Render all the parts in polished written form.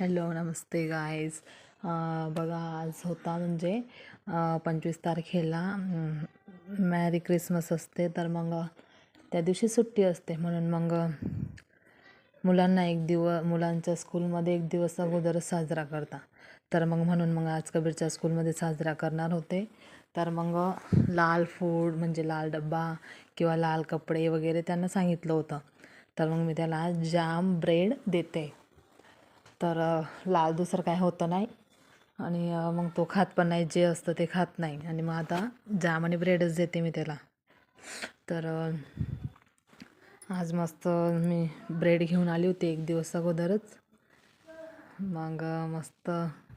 Hello नमस्ते guys. बघा आज होता म्हणजे 25 तारखेला मॅरी क्रिसमस असते. तर मग त्या दिवशी सुट्टी असते म्हणून मग मुलांना मुलांच्या स्कूलमध्ये एक दिवस अगोदरच साजरा करता. तर मग म्हणून मग आज कबीरच्या स्कूलमध्ये साजरा करणार होते. तर मग लाल फूड म्हणजे लाल डब्बा किंवा लाल कपडे वगैरे त्यांना सांगितलं होतं. तर मग मी त्याला जाम ब्रेड देते. तर लाल दुसरं काय होतं नाही आणि मग तो खात पण नाही, जे असतं ते खात नाही. आणि मग आता जाम आणि ब्रेडच देते मी त्याला. तर आज मस्त मी ब्रेड घेऊन आली होती एक दिवस अगोदरच. मग मस्त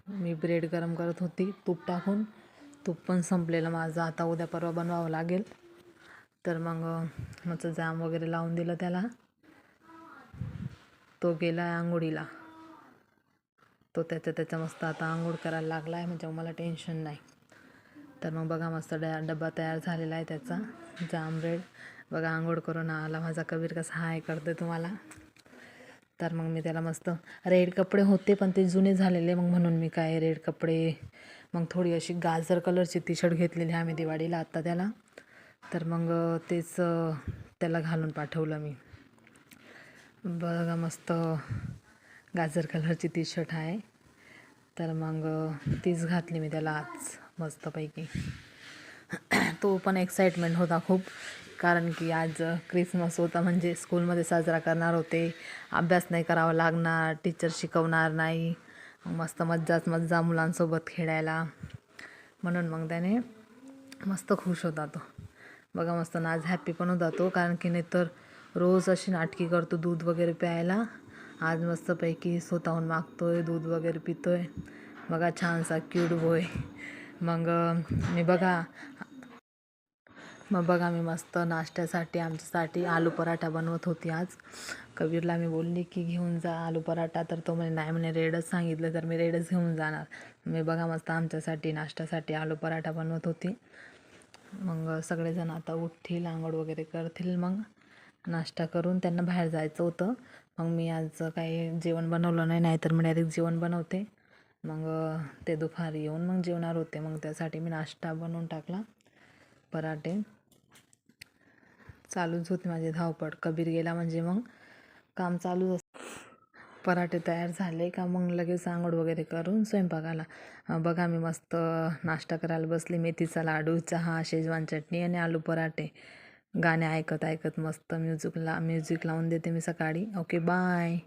मी ब्रेड गरम करत होती तूप टाकून. तूप पण संपलेलं माझं, आता उद्या परवा बनवावं लागेल. तर मग मस्त जाम वगैरे लावून दिलं त्याला. तो गेला आहे आंघोळीला. तो त्याचा मस्त आता आंघोळ करायला लागला आहे, म्हणजे मला टेन्शन नाही. तर मग बघा मस्त डबा तयार झालेला आहे त्याचा जाम ब्रेड. बघा आंघोळ करून आला माझा कबीर कसा हाय करते तुम्हाला. तर मग मी त्याला मस्त रेड कपडे होते पण ते जुने झालेले, मग म्हणून मी काय रेड कपडे मग थोडी अशी गाजर कलरची टी शर्ट घेतलेली आम्ही दिवाळीला आत्ता त्याला. तर मग तेच त्याला घालून पाठवलं मी. बघा मस्त गाजर कलरची टी शर्ट आहे. तर मग तीच घातली मी त्याला आज मस्तपैकी. तो पण एक्साइटमेंट होता खूप, कारण की आज क्रिसमस होता म्हणजे स्कूलमध्ये साजरा करणार होते. अभ्यास नाही करावा लागणार, टीचर शिकवणार नाही, मस्त मज्जा मुलांसोबत खेळायला. म्हणून मग त्याने मस्त खुश होता तो. बघा मस्त ना आज हॅप्पी पण होता तो, कारण की नाही तर रोज अशी नाटकी करतो दूध वगैरे प्यायला. आज मस्तपैकी स्वतःहून मागतोय, दूध वगैरे पितोय. बघा छानसा क्यूट बॉय. मग मी मस्त नाश्त्यासाठी आमच्यासाठी आलू पराठा बनवत होती आज. कबीरला मी बोलली की घेऊन जा आलू पराठा, तर तो म्हणे नाही, म्हणे रेडच सांगितलं तर मी रेडच घेऊन जाणार. मी बघा मस्त आमच्यासाठी नाश्त्यासाठी आलू पराठा बनवत होती. मग सगळेजण आता उठतील, आंघोळ वगैरे करतील, मग नाश्ता करून त्यांना बाहेर जायचं होतं. मग मी आज काही जेवण बनवलं नाही, तर मी डायरेक्ट जेवण बनवते. मग ते दुपारी येऊन मग जेवणार होते, मग त्यासाठी मी नाश्ता बनवून टाकला. पराठे चालूच होते माझे धावपळ. कबीर गेला म्हणजे मग काम चालूच असतं. पराठे तयार झाले का मग लगेच आंघोळ वगैरे करून स्वयंपाकाला. बघा मी मस्त नाश्ता करायला बसली. मेथीचा लाडू, चहा, शेजवान चटणी आणि आलू पराठे. गाणे ऐकत ऐकत मस्त म्युझिक लावून देते मी सकाळी. Okay bye.